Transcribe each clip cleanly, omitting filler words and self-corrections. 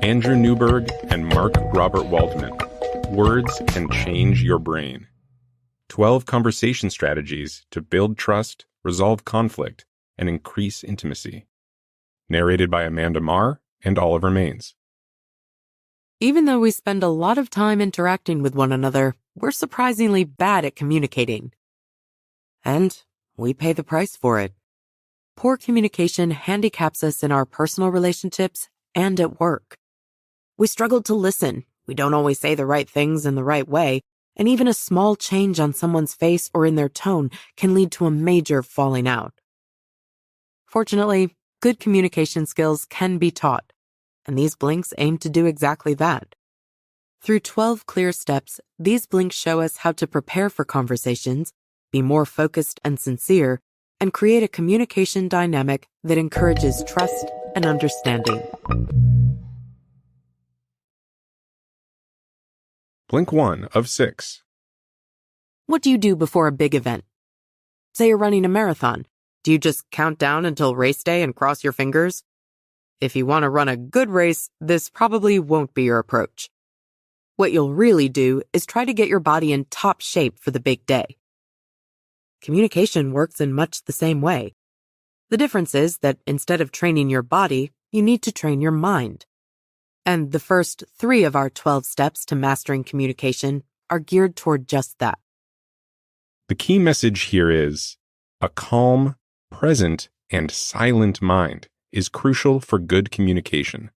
Andrew Newberg and Mark Robert Waldman. Words Can Change Your Brain. 12 Conversation Strategies to Build Trust, Resolve Conflict, and Increase Intimacy. Narrated by Amanda Marr and Oliver Maines. Even though we spend a lot of time interacting with one another, we're surprisingly bad at communicating. And we pay the price for it. Poor communication handicaps us in our personal relationships and at work. We struggle to listen, we don't always say the right things in the right way, and even a small change on someone's face or in their tone can lead to a major falling out. Fortunately, good communication skills can be taught, and these blinks aim to do exactly that. Through 12 clear steps, these blinks show us how to prepare for conversations, be more focused and sincere, and create a communication dynamic that encourages trust and understanding. Blink 1 of 6. What do you do before a big event? Say you're running a marathon. Do you just count down until race day and cross your fingers? If you want to run a good race, this probably won't be your approach. What you'll really do is try to get your body in top shape for the big day. Communication works in much the same way. The difference is that instead of training your body, you need to train your mind. And the first 3 of our 12 steps to mastering communication are geared toward just that. The key message here is a calm, present, and silent mind is crucial for good communication.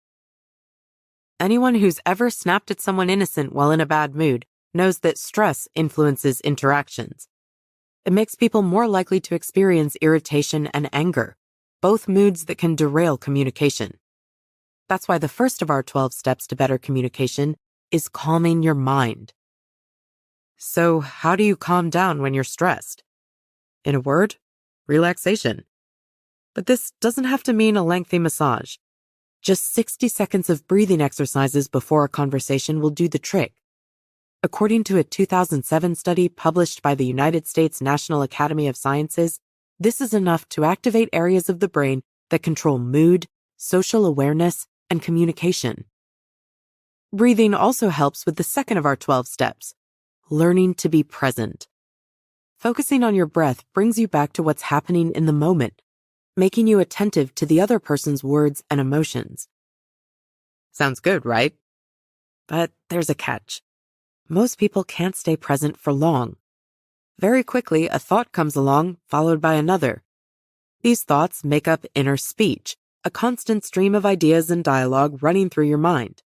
Anyone who's ever snapped at someone innocent while in a bad mood knows that stress influences interactions. It makes people more likely to experience irritation and anger, both moods that can derail communication. That's why the first of our 12 steps to better communication is calming your mind. So, how do you calm down when you're stressed? In a word, relaxation. But this doesn't have to mean a lengthy massage. Just 60 seconds of breathing exercises before a conversation will do the trick. According to a 2007 study published by the United States National Academy of Sciences, this is enough to activate areas of the brain that control mood, social awareness, and communication. Breathing also helps with the second of our 12 steps, learning to be present. Focusing on your breath brings you back to what's happening in the moment, making you attentive to the other person's words and emotions. Sounds good, right? But there's a catch. Most people can't stay present for long. Very quickly, a thought comes along, followed by another. These thoughts make up inner speech, a constant stream of ideas and dialogue running through your mind.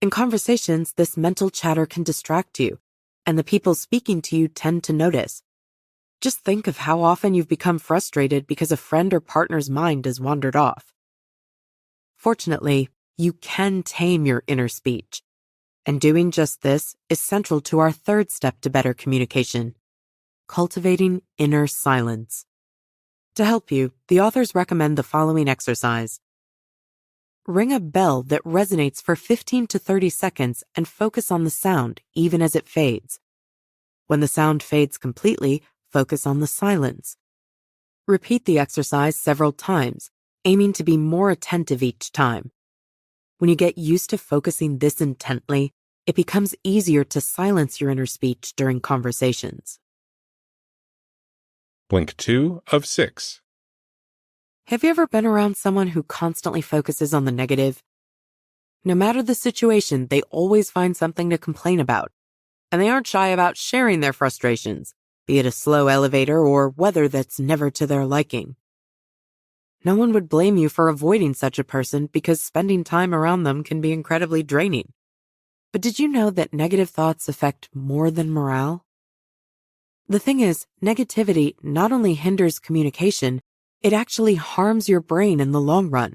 In conversations, this mental chatter can distract you, and the people speaking to you tend to notice. Just think of how often you've become frustrated because a friend or partner's mind has wandered off. Fortunately, you can tame your inner speech, and doing just this is central to our third step to better communication, cultivating inner silence. To help you, the authors recommend the following exercise. Ring a bell that resonates for 15 to 30 seconds and focus on the sound even as it fades. When the sound fades completely, focus on the silence. Repeat the exercise several times, aiming to be more attentive each time. When you get used to focusing this intently, it becomes easier to silence your inner speech during conversations. Blink 2 of 6. Have you ever been around someone who constantly focuses on the negative? No matter the situation, they always find something to complain about, and they aren't shy about sharing their frustrations, be it a slow elevator or weather that's never to their liking. No one would blame you for avoiding such a person because spending time around them can be incredibly draining. But did you know that negative thoughts affect more than morale? The thing is, negativity not only hinders communication, it actually harms your brain in the long run.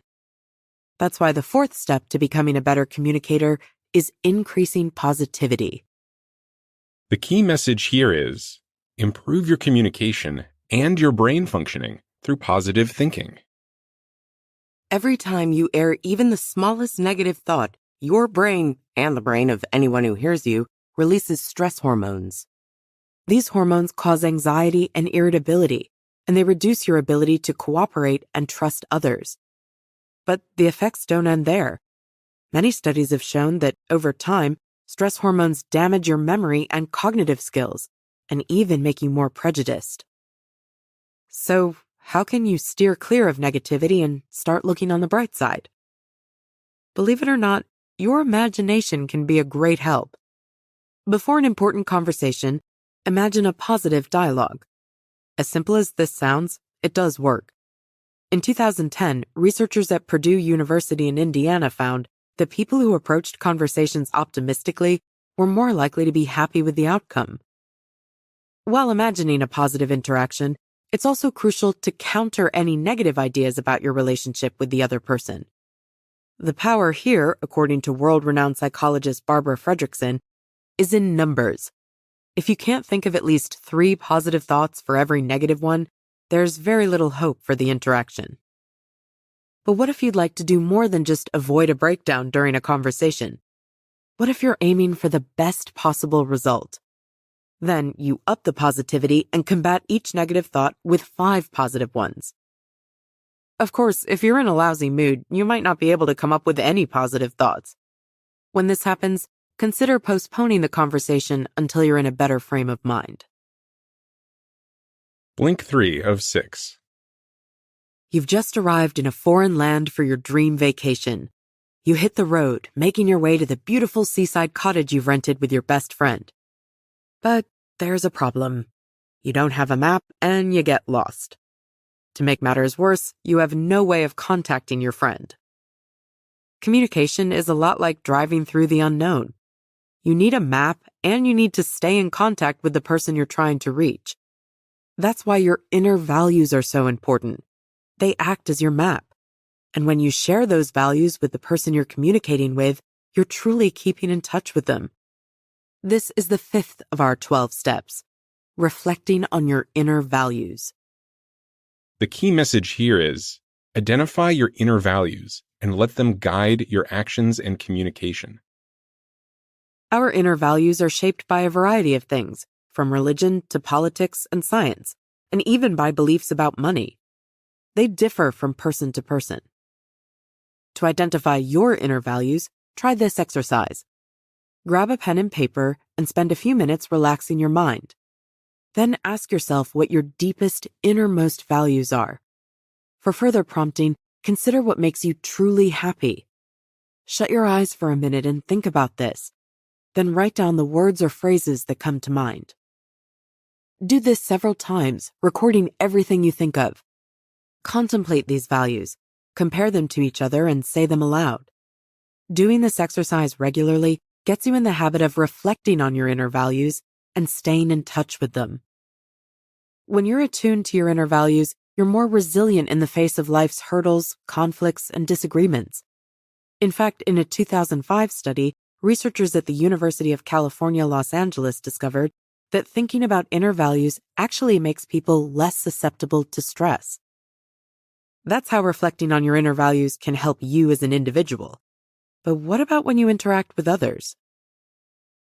That's why the fourth step to becoming a better communicator is increasing positivity. The key message here is improve your communication and your brain functioning through positive thinking. Every time you air even the smallest negative thought, your brain, and the brain of anyone who hears you, releases stress hormones. These hormones cause anxiety and irritability, and they reduce your ability to cooperate and trust others. But the effects don't end there. Many studies have shown that over time, stress hormones damage your memory and cognitive skills, and even make you more prejudiced. So, how can you steer clear of negativity and start looking on the bright side? Believe it or not, your imagination can be a great help. Before an important conversation, imagine a positive dialogue. As simple as this sounds, it does work. In 2010, researchers at Purdue University in Indiana found that people who approached conversations optimistically were more likely to be happy with the outcome. While imagining a positive interaction, it's also crucial to counter any negative ideas about your relationship with the other person. The power here, according to world-renowned psychologist Barbara Fredrickson, is in numbers. If you can't think of at least 3 positive thoughts for every negative one, there's very little hope for the interaction. But what if you'd like to do more than just avoid a breakdown during a conversation? What if you're aiming for the best possible result? Then you up the positivity and combat each negative thought with 5 positive ones. Of course, if you're in a lousy mood, you might not be able to come up with any positive thoughts. When this happens, consider postponing the conversation until you're in a better frame of mind. Blink 3 of 6. You've just arrived in a foreign land for your dream vacation. You hit the road, making your way to the beautiful seaside cottage you've rented with your best friend. But there's a problem. You don't have a map and you get lost. To make matters worse, you have no way of contacting your friend. Communication is a lot like driving through the unknown. You need a map and you need to stay in contact with the person you're trying to reach. That's why your inner values are so important. They act as your map. And when you share those values with the person you're communicating with, you're truly keeping in touch with them. This is the 5th of our 12 steps, reflecting on your inner values. The key message here is identify your inner values and let them guide your actions and communication. Our inner values are shaped by a variety of things, from religion to politics and science, and even by beliefs about money. They differ from person to person. To identify your inner values, try this exercise. Grab a pen and paper and spend a few minutes relaxing your mind. Then ask yourself what your deepest, innermost values are. For further prompting, consider what makes you truly happy. Shut your eyes for a minute and think about this. Then write down the words or phrases that come to mind. Do this several times, recording everything you think of. Contemplate these values, compare them to each other, and say them aloud. Doing this exercise regularly gets you in the habit of reflecting on your inner values and staying in touch with them. When you're attuned to your inner values, you're more resilient in the face of life's hurdles, conflicts, and disagreements. In fact, in a 2005 study, researchers at the University of California, Los Angeles discovered that thinking about inner values actually makes people less susceptible to stress. That's how reflecting on your inner values can help you as an individual. But what about when you interact with others?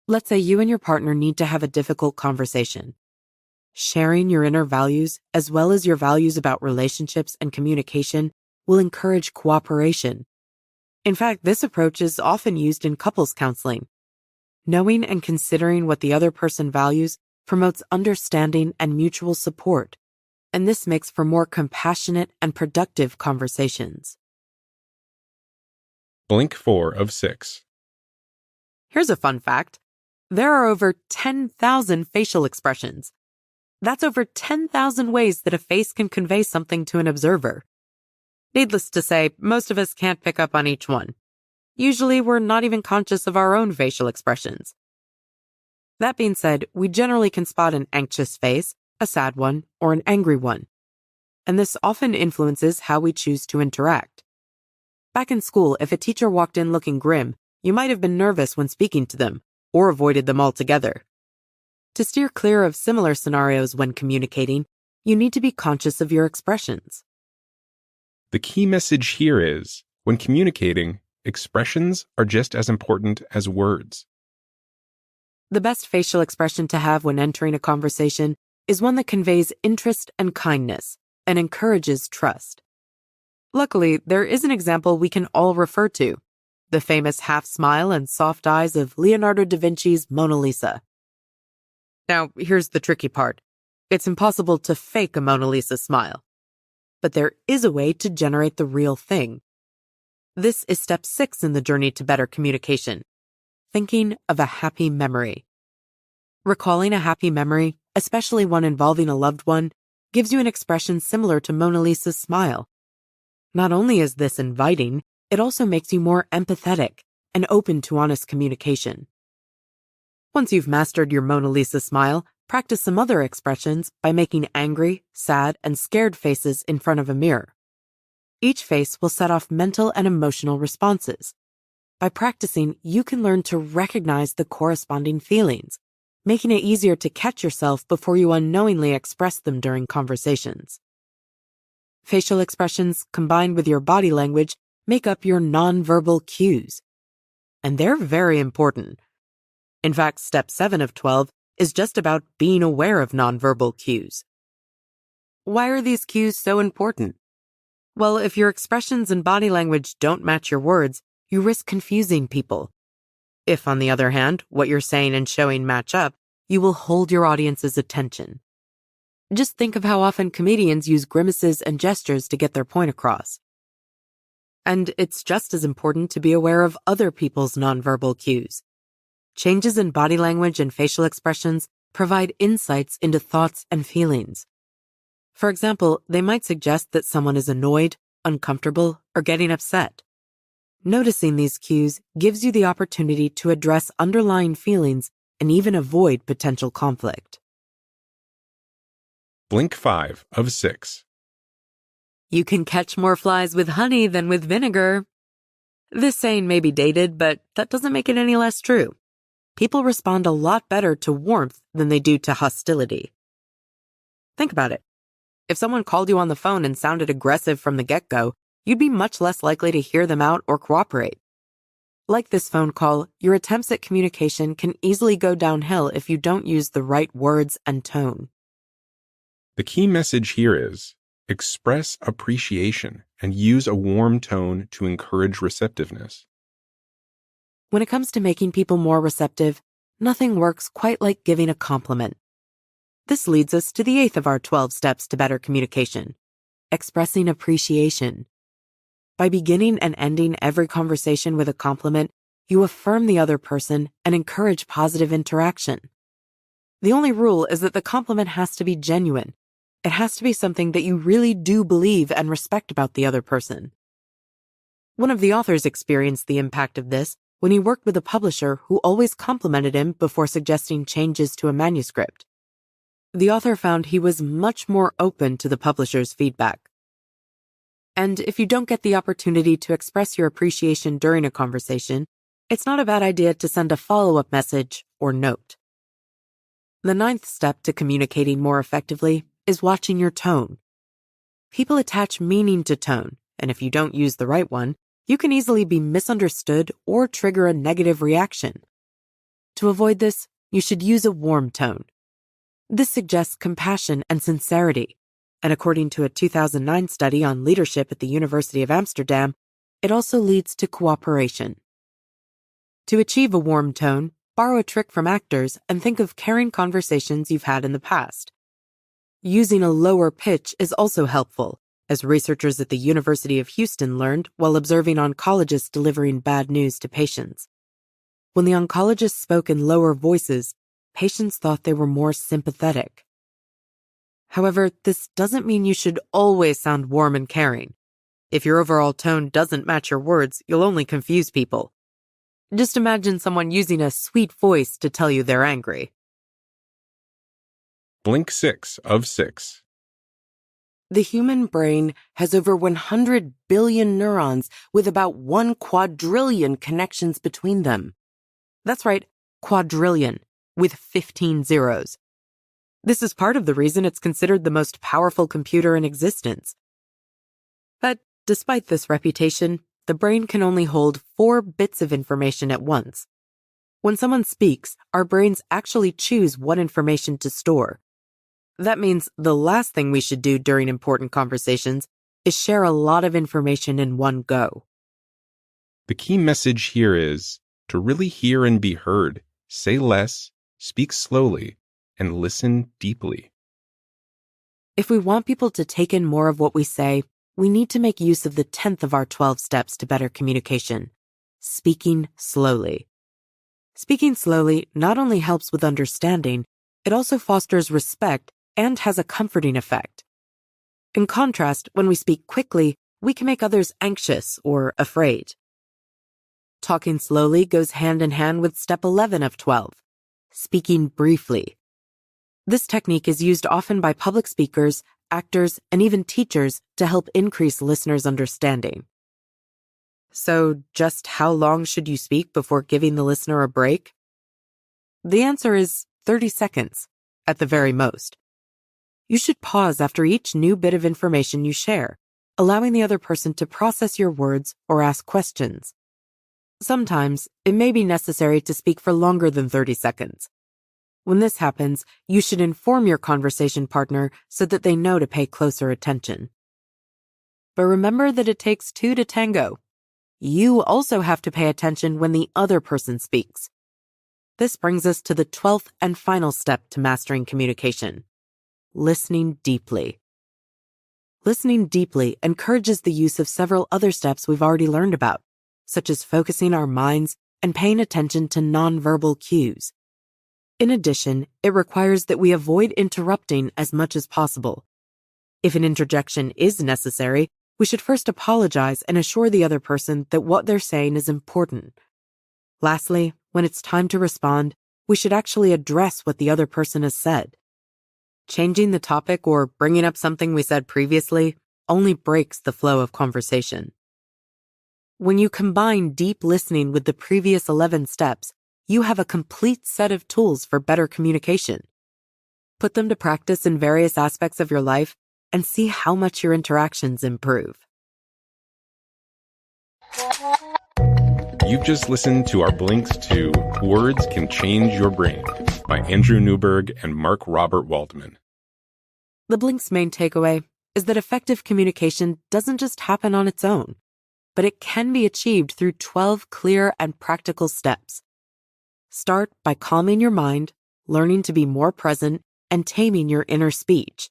Let's say you and your partner need to have a difficult conversation. Sharing your inner values, as well as your values about relationships and communication, will encourage cooperation. In fact, this approach is often used in couples counseling. Knowing and considering what the other person values promotes understanding and mutual support, and this makes for more compassionate and productive conversations. Blink 4 of 6. Here's a fun fact. There are over 10,000 facial expressions. That's over 10,000 ways that a face can convey something to an observer. Needless to say, most of us can't pick up on each one. Usually, we're not even conscious of our own facial expressions. That being said, we generally can spot an anxious face, a sad one, or an angry one. And this often influences how we choose to interact. Back in school, if a teacher walked in looking grim, you might have been nervous when speaking to them, or avoided them altogether. To steer clear of similar scenarios when communicating, you need to be conscious of your expressions. The key message here is, when communicating, expressions are just as important as words. The best facial expression to have when entering a conversation is one that conveys interest and kindness and encourages trust. Luckily, there is an example we can all refer to. the famous half smile and soft eyes of Leonardo da Vinci's Mona Lisa. Now, here's the tricky part. It's impossible to fake a Mona Lisa smile. But there is a way to generate the real thing. This is step 6 in the journey to better communication. Thinking of a happy memory. Recalling a happy memory, especially one involving a loved one, gives you an expression similar to Mona Lisa's smile. Not only is this inviting, it also makes you more empathetic and open to honest communication. Once you've mastered your Mona Lisa smile, practice some other expressions by making angry, sad, and scared faces in front of a mirror. Each face will set off mental and emotional responses. By practicing, you can learn to recognize the corresponding feelings, making it easier to catch yourself before you unknowingly express them during conversations. Facial expressions combined with your body language make up your nonverbal cues. And they're very important. In fact, step 7 of 12 is just about being aware of nonverbal cues. Why are these cues so important? Well, if your expressions and body language don't match your words, you risk confusing people. If, on the other hand, what you're saying and showing match up, you will hold your audience's attention. Just think of how often comedians use grimaces and gestures to get their point across. And it's just as important to be aware of other people's nonverbal cues. Changes in body language and facial expressions provide insights into thoughts and feelings. For example, they might suggest that someone is annoyed, uncomfortable, or getting upset. Noticing these cues gives you the opportunity to address underlying feelings and even avoid potential conflict. Blink 5 of 6. You can catch more flies with honey than with vinegar. This saying may be dated, but that doesn't make it any less true. People respond a lot better to warmth than they do to hostility. Think about it. If someone called you on the phone and sounded aggressive from the get-go, you'd be much less likely to hear them out or cooperate. Like this phone call, your attempts at communication can easily go downhill if you don't use the right words and tone. The key message here is express appreciation and use a warm tone to encourage receptiveness. When it comes to making people more receptive, nothing works quite like giving a compliment. This leads us to the 8th of our 12 steps to better communication, expressing appreciation. By beginning and ending every conversation with a compliment, you affirm the other person and encourage positive interaction. The only rule is that the compliment has to be genuine. It has to be something that you really do believe and respect about the other person. One of the authors experienced the impact of this when he worked with a publisher who always complimented him before suggesting changes to a manuscript. The author found he was much more open to the publisher's feedback. And if you don't get the opportunity to express your appreciation during a conversation, it's not a bad idea to send a follow-up message or note. The 9th step to communicating more effectively is watching your tone. People attach meaning to tone, and if you don't use the right one, you can easily be misunderstood or trigger a negative reaction. To avoid this, you should use a warm tone. This suggests compassion and sincerity, and according to a 2009 study on leadership at the University of Amsterdam, it also leads to cooperation. To achieve a warm tone, borrow a trick from actors and think of caring conversations you've had in the past. Using a lower pitch is also helpful, as researchers at the University of Houston learned while observing oncologists delivering bad news to patients. When the oncologists spoke in lower voices, patients thought they were more sympathetic. However, this doesn't mean you should always sound warm and caring. If your overall tone doesn't match your words, you'll only confuse people. Just imagine someone using a sweet voice to tell you they're angry. Blink 6 of 6. The human brain has over 100 billion neurons with about 1 quadrillion connections between them. That's right, quadrillion, with 15 zeros. This is part of the reason it's considered the most powerful computer in existence. But despite this reputation, the brain can only hold 4 bits of information at once. When someone speaks, our brains actually choose what information to store. That means the last thing we should do during important conversations is share a lot of information in one go. The key message here is to really hear and be heard, say less, speak slowly, and listen deeply. If we want people to take in more of what we say, we need to make use of the 10th of our 12 steps to better communication: speaking slowly. Speaking slowly not only helps with understanding, it also fosters respect and has a comforting effect. In contrast, when we speak quickly, we can make others anxious or afraid. Talking slowly goes hand in hand with step 11 of 12, speaking briefly. This technique is used often by public speakers, actors, and even teachers to help increase listeners' understanding. So, just how long should you speak before giving the listener a break? The answer is 30 seconds, at the very most. You should pause after each new bit of information you share, allowing the other person to process your words or ask questions. Sometimes, it may be necessary to speak for longer than 30 seconds. When this happens, you should inform your conversation partner so that they know to pay closer attention. But remember that it takes two to tango. You also have to pay attention when the other person speaks. This brings us to the 12th and final step to mastering communication: listening deeply. Listening deeply encourages the use of several other steps we've already learned about, such as focusing our minds and paying attention to nonverbal cues. In addition, it requires that we avoid interrupting as much as possible. If an interjection is necessary, we should first apologize and assure the other person that what they're saying is important. Lastly, when it's time to respond, we should actually address what the other person has said. Changing the topic or bringing up something we said previously only breaks the flow of conversation. When you combine deep listening with the previous 11 steps, you have a complete set of tools for better communication. Put them to practice in various aspects of your life and see how much your interactions improve. You've just listened to our blinks to Words Can Change Your Brain by Andrew Newberg and Mark Robert Waldman. The blink's main takeaway is that effective communication doesn't just happen on its own, but it can be achieved through 12 clear and practical steps. Start by calming your mind, learning to be more present, and taming your inner speech.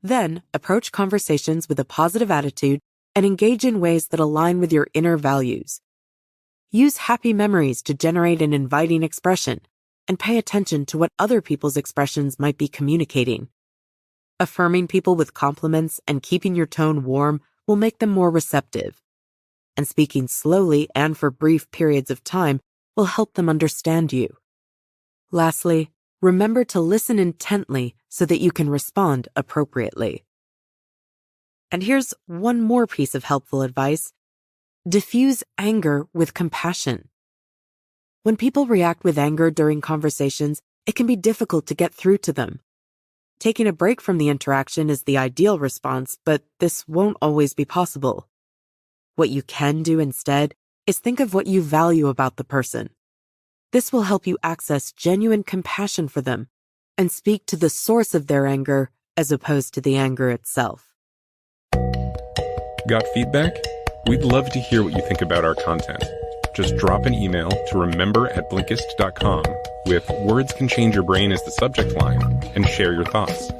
Then, approach conversations with a positive attitude and engage in ways that align with your inner values. Use happy memories to generate an inviting expression, and pay attention to what other people's expressions might be communicating. Affirming people with compliments and keeping your tone warm will make them more receptive. And speaking slowly and for brief periods of time will help them understand you. Lastly, remember to listen intently so that you can respond appropriately. And here's one more piece of helpful advice. Diffuse anger with compassion. When people react with anger during conversations, it can be difficult to get through to them. Taking a break from the interaction is the ideal response, but this won't always be possible. What you can do instead is think of what you value about the person. This will help you access genuine compassion for them and speak to the source of their anger as opposed to the anger itself. Got feedback? We'd love to hear what you think about our content. Just drop an email to remember@blinkist.com with "Words Can Change Your Brain" as the subject line and share your thoughts.